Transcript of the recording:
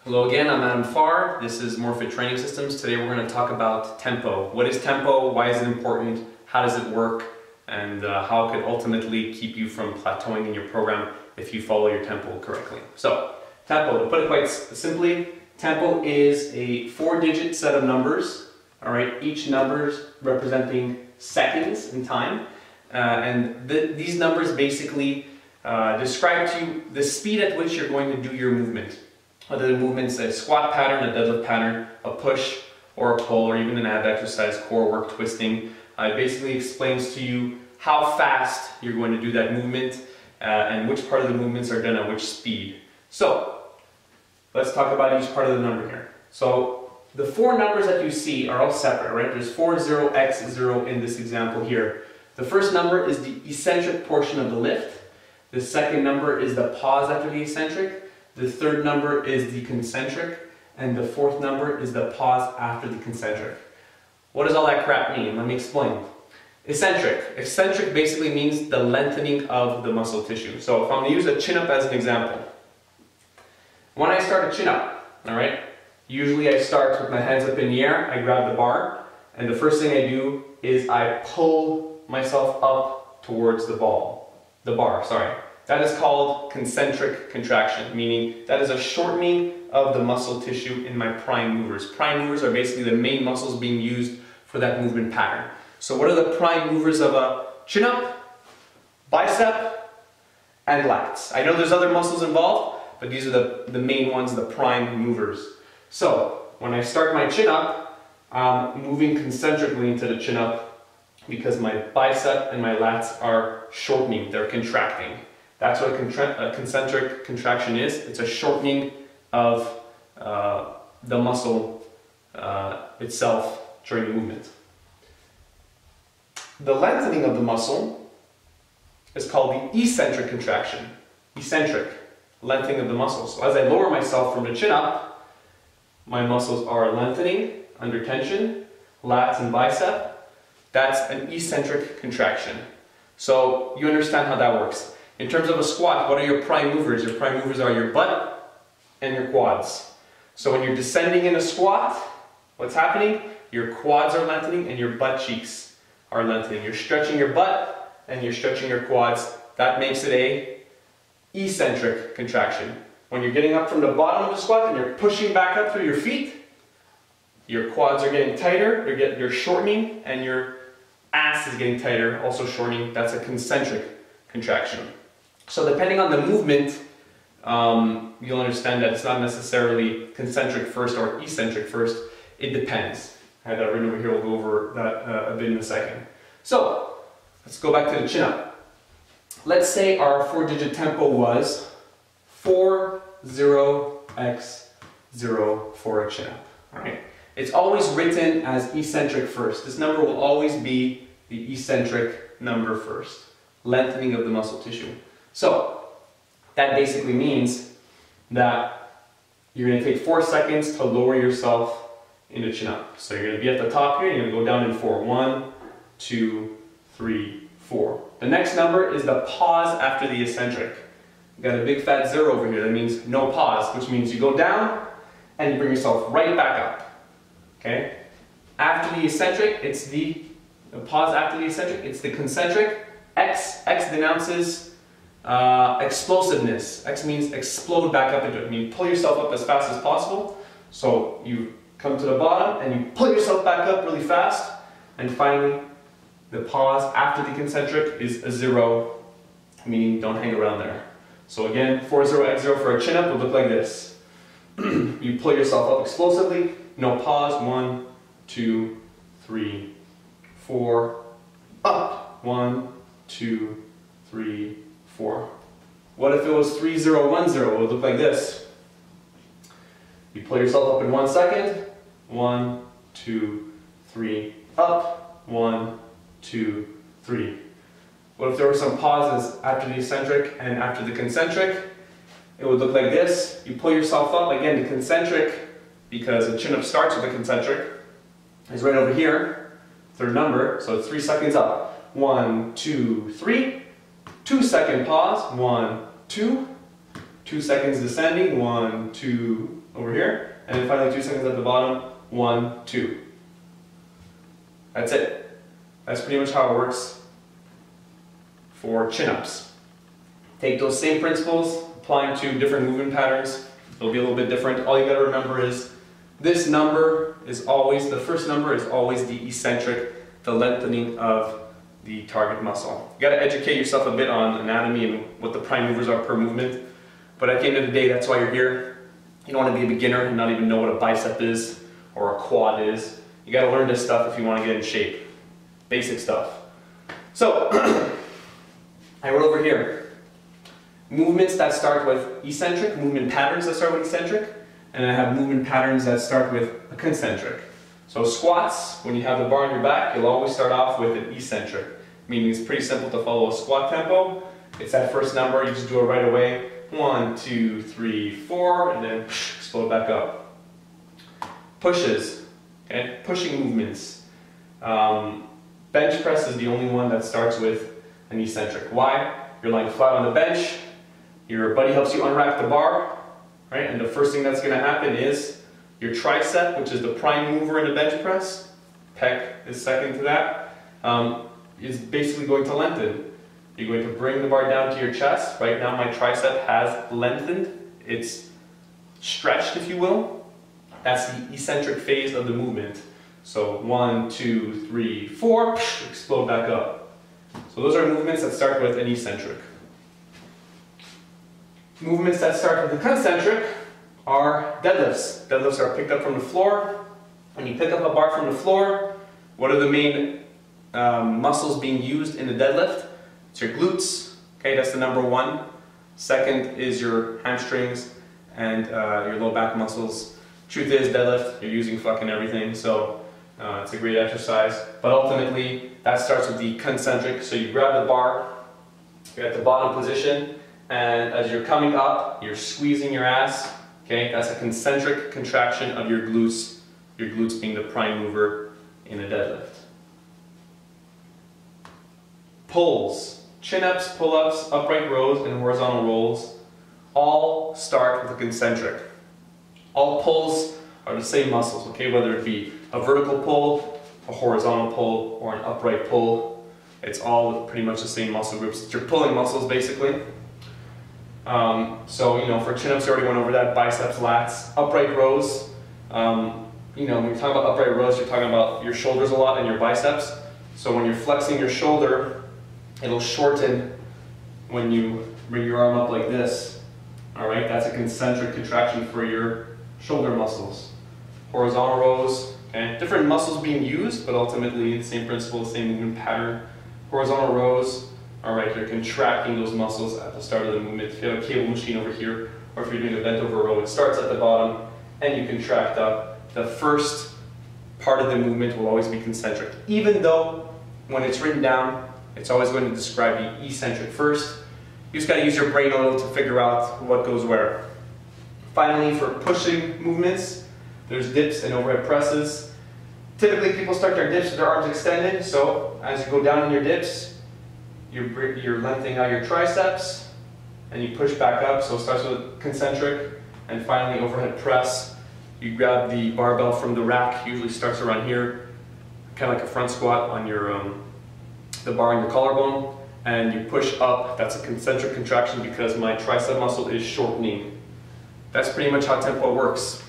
Hello again, I'm Adam Farr. This is More Fit Training Systems. Today we're going to talk about tempo. What is tempo? Why is it important? How does it work? And how it could ultimately keep you from plateauing in your program if you follow your tempo correctly. So, tempo, to put it quite simply, tempo is a 4-digit set of numbers. Alright, each number representing seconds in time. These numbers basically describe to you the speed at which you're going to do your movement. Whether the movement's a squat pattern, a deadlift pattern, a push or a pull, or even an ab exercise, core work, twisting. It basically explains to you how fast you're going to do that movement and which part of the movements are done at which speed. So, let's talk about each part of the number here. So, the 4 numbers that you see are all separate, right? There's 4, 0, x, 0 in this example here. The first number is the eccentric portion of the lift. The second number is the pause after the eccentric. The third number is the concentric, and the fourth number is the pause after the concentric. What does all that crap mean? Let me explain. Eccentric. Eccentric basically means the lengthening of the muscle tissue. So if I'm going to use a chin-up as an example, when I start a chin-up, alright, usually I start with my hands up in the air, I grab the bar, and the first thing I do is I pull myself up towards the bar. That is called concentric contraction, meaning that is a shortening of the muscle tissue in my prime movers. Prime movers are basically the main muscles being used for that movement pattern. So what are the prime movers of a chin-up? Bicep and lats. I know there's other muscles involved, but these are the main ones, the prime movers. So when I start my chin-up, I'm moving concentrically into the chin-up because my bicep and my lats are shortening, they're contracting. That's what a concentric contraction is. It's a shortening of the muscle itself during the movement. The lengthening of the muscle is called the eccentric contraction. Eccentric, lengthening of the muscle. So as I lower myself from the chin up, my muscles are lengthening under tension, lats and bicep. That's an eccentric contraction. So you understand how that works. In terms of a squat, what are your prime movers? Your prime movers are your butt and your quads. So when you're descending in a squat, what's happening? Your quads are lengthening and your butt cheeks are lengthening. You're stretching your butt and you're stretching your quads. That makes it a eccentric contraction. When you're getting up from the bottom of the squat and you're pushing back up through your feet, your quads are getting tighter, you're shortening, and your ass is getting tighter, also shortening. That's a concentric contraction. So depending on the movement, you'll understand that it's not necessarily concentric first or eccentric first. It depends. I have that written over here. We'll go over that a bit in a second. So let's go back to the chin-up. Let's say our 4-digit tempo was 4, 0, x, 0 for a chin-up. All right. It's always written as eccentric first. This number will always be the eccentric number first. Lengthening of the muscle tissue. So, that basically means that you're going to take 4 seconds to lower yourself in the chin-up. So you're going to be at the top here, you're going to go down in 4. 1, 2, 3, 4. The next number is the pause after the eccentric. You've got a big fat 0 over here. That means no pause, which means you go down and you bring yourself right back up. Okay? After the eccentric, it's the pause after the eccentric, it's the concentric. X denounces explosiveness. X means explode back up into it. I mean, pull yourself up as fast as possible. So you come to the bottom and you pull yourself back up really fast. And finally, the pause after the concentric is a 0, meaning don't hang around there. So again, 4, 0, x, 0 for a chin-up would look like this. You pull yourself up explosively, no pause. 1, 2, 3, 4, up. 1, 2, 3, 4. What if it was 3, 0, 1, 0? It would look like this. You pull yourself up in 1 second. 1, 2, 3, up. 1, 2, 3. What if there were some pauses after the eccentric and after the concentric? It would look like this. You pull yourself up, again, the concentric, because the chin-up starts with the concentric, is right over here, third number, so it's 3 seconds up. 1, 2, 3. 2-second pause. 1, 2. 2 seconds descending. 1, 2, over here, and then finally 2 seconds at the bottom, 1, 2. That's it. That's pretty much how it works for chin-ups. Take those same principles, apply them to different movement patterns. It'll be a little bit different. All you gotta remember is this number is always, the first number is always the eccentric, the lengthening of the target muscle. You gotta educate yourself a bit on anatomy and what the prime movers are per movement. But at the end of the day, that's why you're here. You don't want to be a beginner and not even know what a bicep is or a quad is. You got to learn this stuff if you want to get in shape. Basic stuff. So, I wrote over here, movements that start with eccentric, movement patterns that start with eccentric, and I have movement patterns that start with a concentric. So squats, when you have the bar on your back, you'll always start off with an eccentric, meaning it's pretty simple to follow a squat tempo. It's that first number, you just do it right away. 1, 2, 3, 4, and then explode back up. Pushes, okay? Pushing movements. Bench press is the only one that starts with an eccentric. Why? You're lying flat on the bench, your buddy helps you unrack the bar, right? And the first thing that's going to happen is your tricep, which is the prime mover in the bench press, pec is second to that, is basically going to lengthen. You're going to bring the bar down to your chest. Right now my tricep has lengthened. It's stretched, if you will. That's the eccentric phase of the movement. So 1, 2, 3, 4, explode back up. So those are movements that start with an eccentric. Movements that start with a concentric are deadlifts. Deadlifts are picked up from the floor. When you pick up a bar from the floor, what are the main muscles being used in the deadlift? It's your glutes, okay, that's the number 1. Second is your hamstrings and your low back muscles. Truth is, deadlift, you're using fucking everything, so it's a great exercise. But ultimately, that starts with the concentric. So you grab the bar, you're at the bottom position, and as you're coming up, you're squeezing your ass, okay? That's a concentric contraction of your glutes being the prime mover in a deadlift. Pulls. Chin-ups, pull-ups, upright rows, and horizontal rolls all start with a concentric. All pulls are the same muscles, okay? Whether it be a vertical pull, a horizontal pull, or an upright pull, it's all pretty much the same muscle groups. It's your pulling muscles, basically. So, you know, for chin-ups, you already went over that, biceps, lats. Upright rows, you know, when you talk about upright rows, you're talking about your shoulders a lot and your biceps. So when you're flexing your shoulder, it'll shorten when you bring your arm up like this. All right, that's a concentric contraction for your shoulder muscles. Horizontal rows, okay, different muscles being used, but ultimately the same principle, same movement pattern. Horizontal rows, all right, you're contracting those muscles at the start of the movement. If you have a cable machine over here, or if you're doing a bent over row, it starts at the bottom and you contract up. The first part of the movement will always be concentric, even though when it's written down, it's always going to describe the eccentric first. You just got to use your brain a little to figure out what goes where. Finally, for pushing movements, there's dips and overhead presses. Typically, people start their dips with their arms extended, so as you go down in your dips, you're lengthening out your triceps, and you push back up, so it starts with concentric, and finally overhead press. You grab the barbell from the rack, usually starts around here, kind of like a front squat on your the bar on your collarbone, and you push up. That's a concentric contraction because my tricep muscle is shortening. That's pretty much how tempo works.